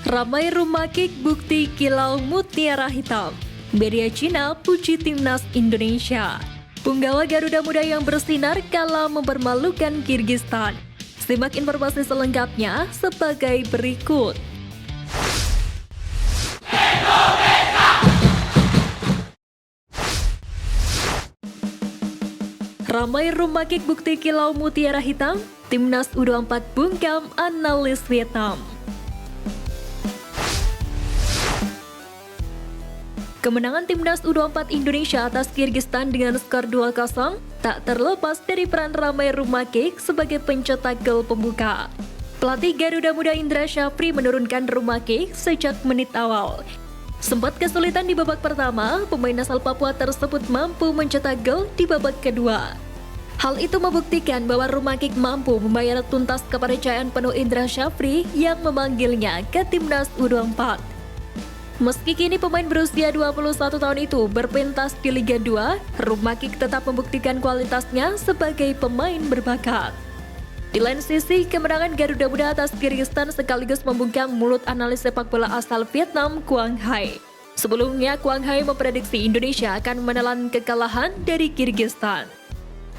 Ramai rumah kick bukti kilau mutiara hitam. Media Cina puji timnas Indonesia. Punggawa Garuda Muda yang bersinar kala mempermalukan Kirgistan. Simak informasi selengkapnya sebagai berikut. Ramai rumah kick bukti kilau mutiara hitam. Timnas U24 bungkam analis Vietnam. Kemenangan Timnas U24 Indonesia atas Kirgistan dengan skor 2-0 tak terlepas dari peran Ramai Rumakik sebagai pencetak gol pembuka. Pelatih Garuda Muda Indra Syafri menurunkan Rumakik sejak menit awal. Sempat kesulitan di babak pertama, pemain asal Papua tersebut mampu mencetak gol di babak kedua. Hal itu membuktikan bahwa Rumakik mampu membayar tuntas kepercayaan penuh Indra Syafri yang memanggilnya ke Timnas U24. Meski kini pemain berusia 21 tahun itu berpentas di Liga 2, Rumakik tetap membuktikan kualitasnya sebagai pemain berbakat. Di lain sisi, kemenangan Garuda Muda atas Kirgistan sekaligus membungkam mulut analis sepak bola asal Vietnam, Quang Hai. Sebelumnya, Quang Hai memprediksi Indonesia akan menelan kekalahan dari Kirgistan.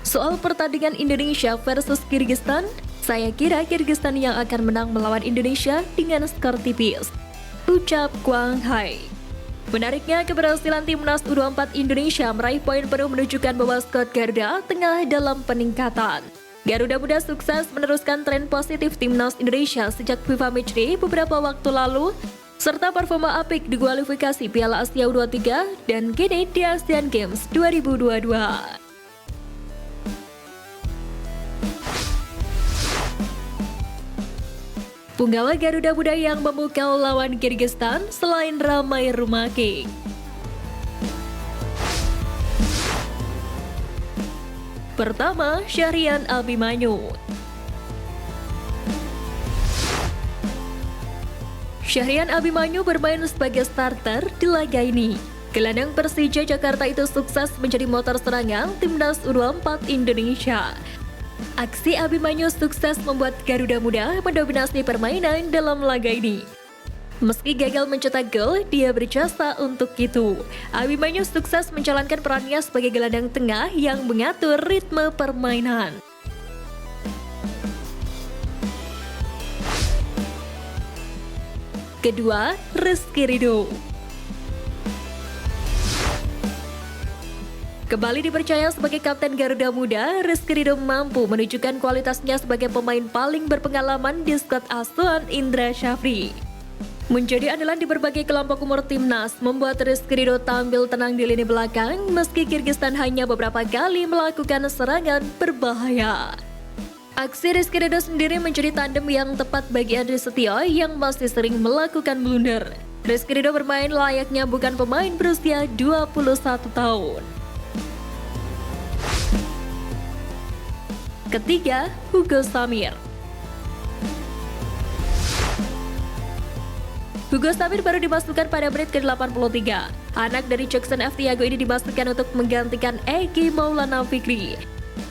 Soal pertandingan Indonesia versus Kirgistan, saya kira Kirgistan yang akan menang melawan Indonesia dengan skor tipis, ucap Quang Hai. Menariknya, keberhasilan Timnas U24 Indonesia meraih poin penuh menunjukkan bahwa skuad Garuda tengah dalam peningkatan. Garuda Muda sukses meneruskan tren positif Timnas Indonesia sejak FIFA Matchday beberapa waktu lalu, serta performa apik di kualifikasi Piala Asia U23 dan kini di Asian Games 2022. Punggawa Garuda Muda yang memukau lawan Kirgistan selain Ramai Rumakik. Pertama, Syahrian Abimanyu. Syahrian Abimanyu bermain sebagai starter di laga ini. Gelandang Persija Jakarta itu sukses menjadi motor serangan Timnas U24 Indonesia. Aksi Abimanyu sukses membuat Garuda Muda mendominasi permainan dalam laga ini. Meski gagal mencetak gol, dia berjasa untuk itu. Abimanyu sukses menjalankan perannya sebagai gelandang tengah yang mengatur ritme permainan. Kedua, Rizky Ridho. Kembali dipercaya sebagai kapten Garuda Muda, Rizky Ridho mampu menunjukkan kualitasnya sebagai pemain paling berpengalaman di skuad asuhan Indra Syafri. Menjadi andalan di berbagai kelompok umur timnas, membuat Rizky Ridho tampil tenang di lini belakang meski Kirgistan hanya beberapa kali melakukan serangan berbahaya. Aksi Rizky Ridho sendiri menjadi tandem yang tepat bagi Andri Setio yang masih sering melakukan blunder. Rizky Ridho bermain layaknya bukan pemain berusia 21 tahun. Ketiga, Hugo Samir. Hugo Samir baru dimasukkan pada menit ke-83. Anak dari Jackson F. Tiago ini dimasukkan untuk menggantikan Egy Maulana Fikri.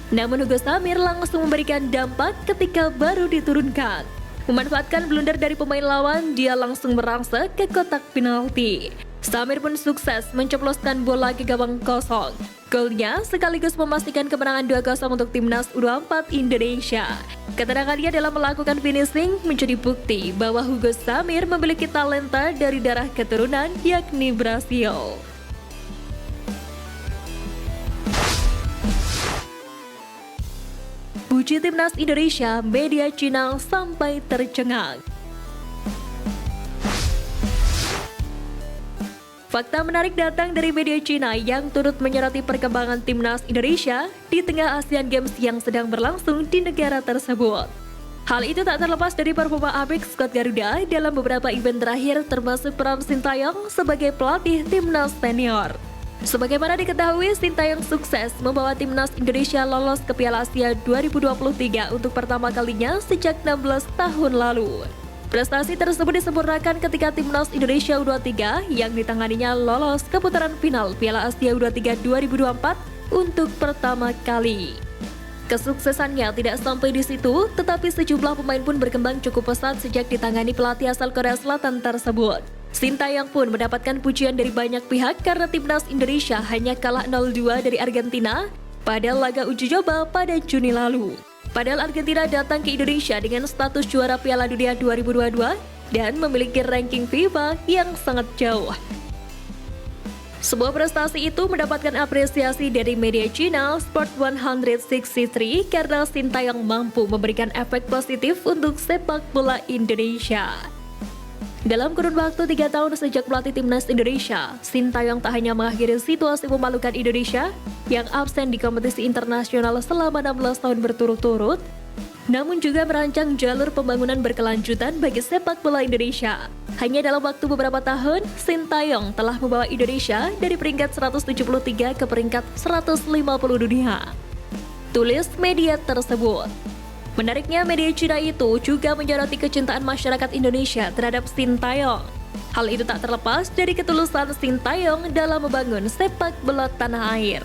Namun Hugo Samir langsung memberikan dampak ketika baru diturunkan. Memanfaatkan blunder dari pemain lawan, dia langsung merangsek ke kotak penalti. Samir pun sukses menceploskan bola ke gawang kosong. Golnya sekaligus memastikan kemenangan 2-0 untuk Timnas U24 Indonesia. Ketenangannya dalam melakukan finishing menjadi bukti bahwa Hugo Samir memiliki talenta dari darah keturunan yakni Brasil. Puji Timnas Indonesia, media Cina sampai tercengang. Fakta menarik datang dari media Cina yang turut menyoroti perkembangan Timnas Indonesia di tengah Asian Games yang sedang berlangsung di negara tersebut. Hal itu tak terlepas dari performa apik skuad Garuda dalam beberapa event terakhir termasuk peran Sintayong sebagai pelatih Timnas senior. Sebagaimana diketahui, Sintayong sukses membawa Timnas Indonesia lolos ke Piala Asia 2023 untuk pertama kalinya sejak 16 tahun lalu. Prestasi tersebut disempurnakan ketika Timnas Indonesia U23 yang ditanganinya lolos ke putaran final Piala Asia U23 2024 untuk pertama kali. Kesuksesannya tidak sampai di situ, tetapi sejumlah pemain pun berkembang cukup pesat sejak ditangani pelatih asal Korea Selatan tersebut. Sintayong pun mendapatkan pujian dari banyak pihak karena timnas Indonesia hanya kalah 0-2 dari Argentina pada laga uji coba pada Juni lalu. Padahal Argentina datang ke Indonesia dengan status juara Piala Dunia 2022 dan memiliki ranking FIFA yang sangat jauh. Sebuah prestasi itu mendapatkan apresiasi dari media China Sport 163 karena Sintayong mampu memberikan efek positif untuk sepak bola Indonesia. Dalam kurun waktu 3 tahun sejak pelatih timnas Indonesia, Sintayong tak hanya mengakhiri situasi memalukan Indonesia yang absen di kompetisi internasional selama 16 tahun berturut-turut, namun juga merancang jalur pembangunan berkelanjutan bagi sepak bola Indonesia. Hanya dalam waktu beberapa tahun, Sintayong telah membawa Indonesia dari peringkat 173 ke peringkat 150 dunia. Tulis media tersebut. Menariknya, media Cina itu juga menyoroti kecintaan masyarakat Indonesia terhadap Sintayong. Hal itu tak terlepas dari ketulusan Sintayong dalam membangun sepak bola tanah air.